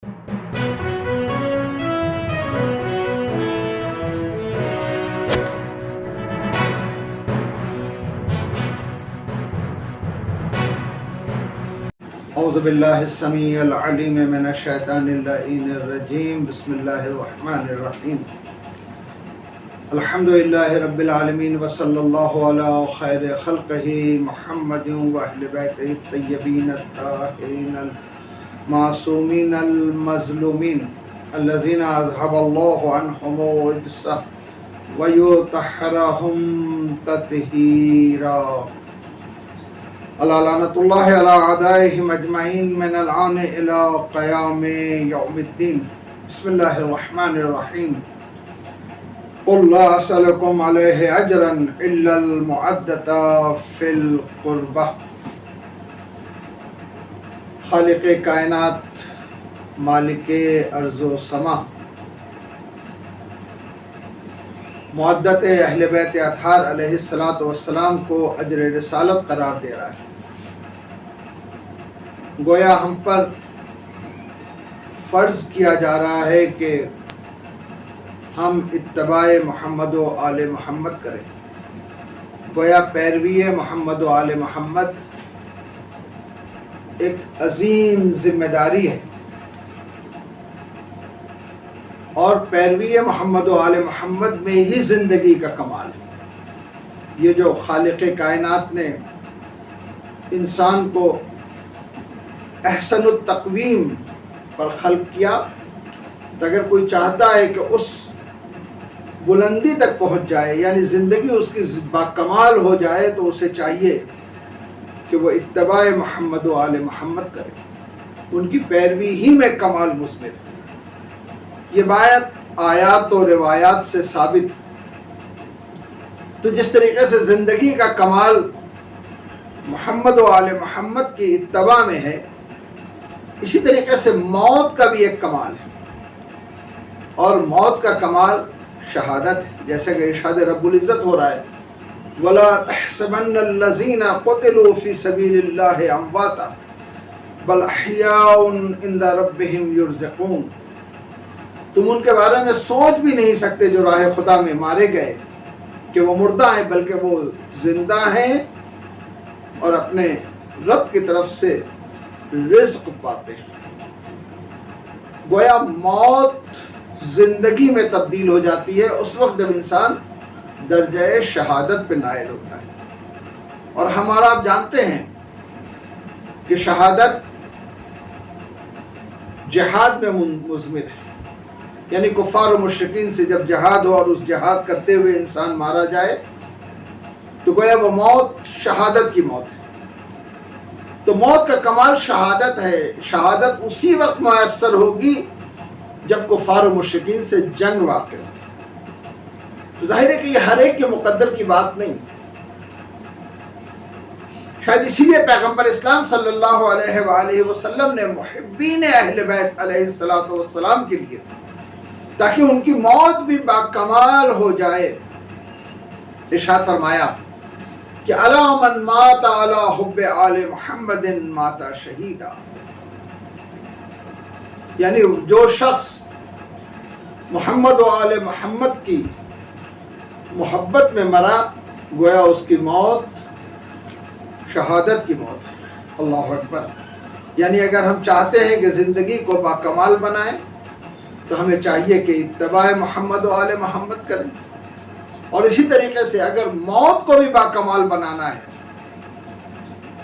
اعوذ باللہ السمیع العلیم من الشیطان اللعین الرجیم بسم اللہ الرحمن الرحیم الحمدللہ رب العالمین وصلی اللہ علی خیر خلقہ محمد و اہل بیتہ الطیبین الطاہرین المعصومین المظلومین الذین اذهب اللہ عنہم الرجس ویطہرہم تطہیرا لعنت اللہ علی اعدائہم اجمعین من الآن الی قیام یوم الدین بسم اللہ الرحمن الرحیم قل لا اسألکم علیہ اجرا الا المعدۃ فی القربہ۔ خالق کائنات، مالک ارض و سما، معدت اہل بیت اطہار علیہ السلام کو اجر رسالت قرار دے رہا ہے۔ گویا ہم پر فرض کیا جا رہا ہے کہ ہم اتباع محمد و آل محمد کریں۔ گویا پیروی محمد و آل محمد ایک عظیم ذمہ داری ہے، اور پیروی محمد و آل محمد میں ہی زندگی کا کمال ہے۔ یہ جو خالق کائنات نے انسان کو احسن التقویم پر خلق کیا، تو اگر کوئی چاہتا ہے کہ اس بلندی تک پہنچ جائے، یعنی زندگی اس کی باکمال ہو جائے، تو اسے چاہیے کہ وہ اتباع محمد و آل محمد کرے، ان کی پیروی ہی میں کمال مثمر ہے۔ یہ بات آیات و روایات سے ثابت ہے۔ تو جس طریقے سے زندگی کا کمال محمد و آل محمد کی اتباع میں ہے، اسی طریقے سے موت کا بھی ایک کمال ہے، اور موت کا کمال شہادت ہے، جیسے کہ ارشاد رب العزت ہو رہا ہے وَلَا تَحْسَبَنَّ الَّذِينَ قُتِلُوا فِي سَبِيلِ اللَّهِ أَمْوَاتًا بَلْ أَحْيَاءٌ عِندَ رَبِّهِمْ يُرْزَقُونَ۔ تم ان کے بارے میں سوچ بھی نہیں سکتے جو راہ خدا میں مارے گئے کہ وہ مردہ ہیں، بلکہ وہ زندہ ہیں اور اپنے رب کی طرف سے رزق پاتے ہیں۔ گویا موت زندگی میں تبدیل ہو جاتی ہے اس وقت جب انسان درجہ شہادت پہ نائل ہوتا ہے، اور ہمارا آپ جانتے ہیں کہ شہادت جہاد میں مضمر ہے، یعنی کفار و مشرکین سے جب جہاد ہو اور اس جہاد کرتے ہوئے انسان مارا جائے تو گویا وہ موت شہادت کی موت ہے۔ تو موت کا کمال شہادت ہے۔ شہادت اسی وقت میسر ہوگی جب کفار و مشرکین سے جنگ واقع ہو۔ تو ظاہر ہے کہ یہ ہر ایک کے مقدر کی بات نہیں، شاید اسی لیے پیغمبر اسلام صلی اللہ علیہ وآلہ وسلم نے محبین اہل بیت علیہ السلام کے لیے، تاکہ ان کی موت بھی باکمال ہو جائے، ارشاد فرمایا کہ الا من مات علی حب آل محمد مات شہیدا، یعنی جو شخص محمد و آل محمد کی محبت میں مرا، گویا اس کی موت شہادت کی موت ہے۔ اللہ اکبر۔ یعنی اگر ہم چاہتے ہیں کہ زندگی کو باکمال بنائیں تو ہمیں چاہیے کہ اتباع محمد و آل محمد کریں، اور اسی طریقے سے اگر موت کو بھی باکمال بنانا ہے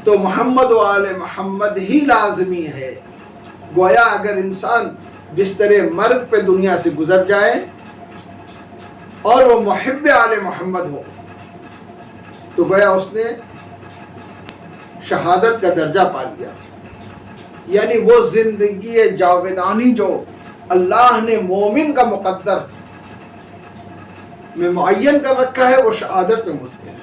تو محمد و آل محمد ہی لازمی ہے۔ گویا اگر انسان بستر مرگ پہ دنیا سے گزر جائے اور وہ محب آل محمد ہو تو گویا اس نے شہادت کا درجہ پا لیا، یعنی وہ زندگی جاودانی جو اللہ نے مومن کا مقدر میں معین کر رکھا ہے، وہ شہادت میں مضمر ہے،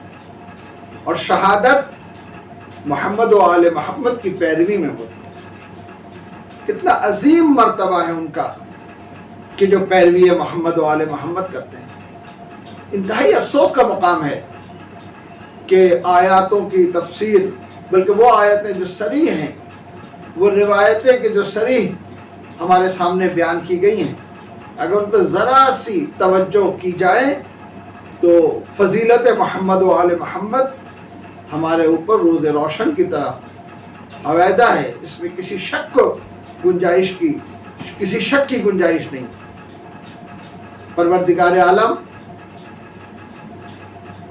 اور شہادت محمد و آل محمد کی پیروی میں ہوتی ہے۔ کتنا عظیم مرتبہ ہے ان کا کہ جو پیروی محمد و آل محمد کرتے ہیں۔ انتہائی افسوس کا مقام ہے کہ آیاتوں کی تفسیر، بلکہ وہ آیتیں جو صریح ہیں، وہ روایتیں کہ جو صریح ہمارے سامنے بیان کی گئی ہیں، اگر ان پہ ذرا سی توجہ کی جائے تو فضیلت محمد و آل محمد ہمارے اوپر روز روشن کی طرح علیحدہ ہے، اس میں کسی شک کی گنجائش نہیں۔ پروردگار عالم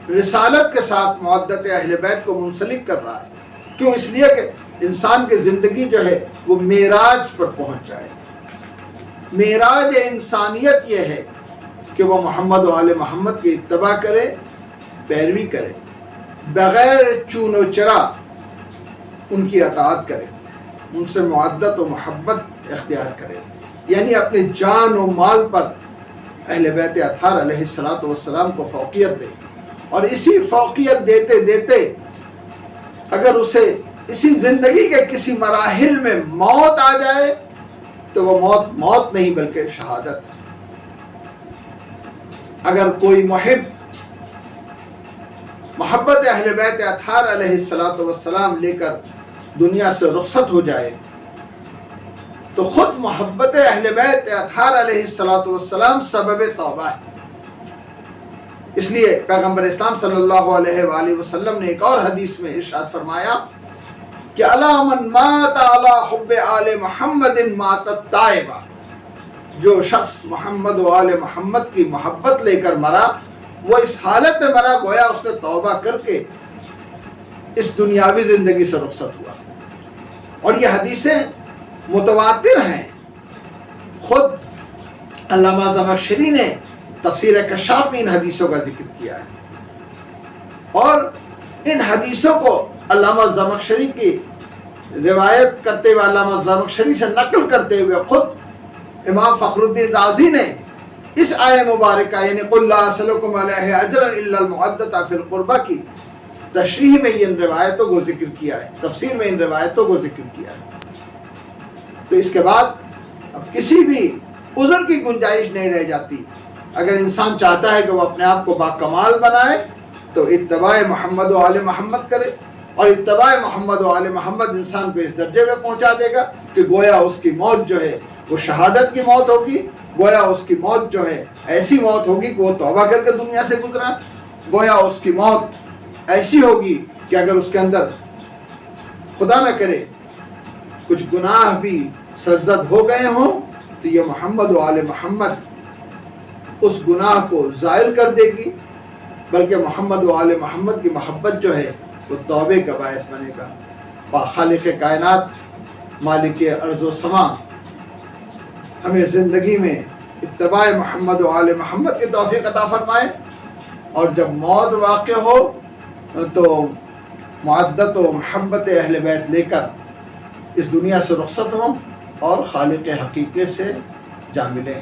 رسالت کے ساتھ معدت اہل بیت کو منسلک کر رہا ہے، کیوں؟ اس لیے کہ انسان کی زندگی جو ہے وہ معراج پر پہنچ جائے۔ معراج انسانیت یہ ہے کہ وہ محمد و آل محمد کی اتباع کرے، پیروی کرے، بغیر چون و چرا ان کی اطاعت کرے، ان سے معدت و محبت اختیار کرے، یعنی اپنے جان و مال پر اہل بیت اطہار علیہ السلام کو فوقیت دے، اور اسی فوقیت دیتے دیتے اگر اسے اسی زندگی کے کسی مراحل میں موت آ جائے تو وہ موت نہیں بلکہ شہادت ہے۔ اگر کوئی محبت اہل بیت اطہار علیہ السلام لے کر دنیا سے رخصت ہو جائے تو خود محبت اہل بیت اطہار علیہ السلام سبب توبہ ہے۔ اس لیے پیغمبر اسلام صلی اللہ علیہ وآلہ وسلم نے ایک اور حدیث میں ارشاد فرمایا کہ الا من مات علی حب آل محمد مات تائبا، جو شخص محمد و آل محمد کی محبت لے کر مرا وہ اس حالت میں مرا گویا اس نے توبہ کر کے اس دنیاوی زندگی سے رخصت ہوا۔ اور یہ حدیثیں متواتر ہیں، خود علامہ زمخشری نے تفسیر کشاف میں ان حدیثوں کا ذکر کیا ہے، اور ان حدیثوں کو علامہ زمخشری کی روایت کرتے ہوئے، علامہ زمخشری سے نقل کرتے ہوئے خود امام فخر الدین رازی نے اس آیہ مبارکہ یعنی قل لا اسألکم علیہ اجرا الا المودۃ فی القربہ کی تشریح میں ان روایتوں کو ذکر کیا ہے، تفسیر میں ان روایتوں کو ذکر کیا ہے۔ تو اس کے بعد اب کسی بھی عذر کی گنجائش نہیں رہ جاتی۔ اگر انسان چاہتا ہے کہ وہ اپنے آپ کو باکمال بنائے تو اتباع محمد و آل محمد کرے، اور اتباع محمد و آل محمد انسان کو اس درجے میں پہنچا دے گا کہ گویا اس کی موت جو ہے وہ شہادت کی موت ہوگی، گویا اس کی موت جو ہے ایسی موت ہوگی کہ وہ توبہ کر کے دنیا سے گزرا، گویا اس کی موت ایسی ہوگی کہ اگر اس کے اندر خدا نہ کرے کچھ گناہ بھی سرزد ہو گئے ہوں تو یہ محمد و آل محمد اس گناہ کو زائل کر دے گی، بلکہ محمد و آل محمد کی محبت جو ہے وہ توبے کا باعث بنے گا۔ خالق کائنات مالک ارض و سما ہمیں زندگی میں اتباع محمد و آل محمد کی توفیق عطا فرمائے، اور جب موت واقع ہو تو معدت و محبت اہل بیت لے کر اس دنیا سے رخصت ہوں اور خالق حقیقی سے جا ملیں۔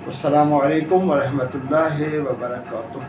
السلام علیکم ورحمۃ اللہ وبرکاتہ۔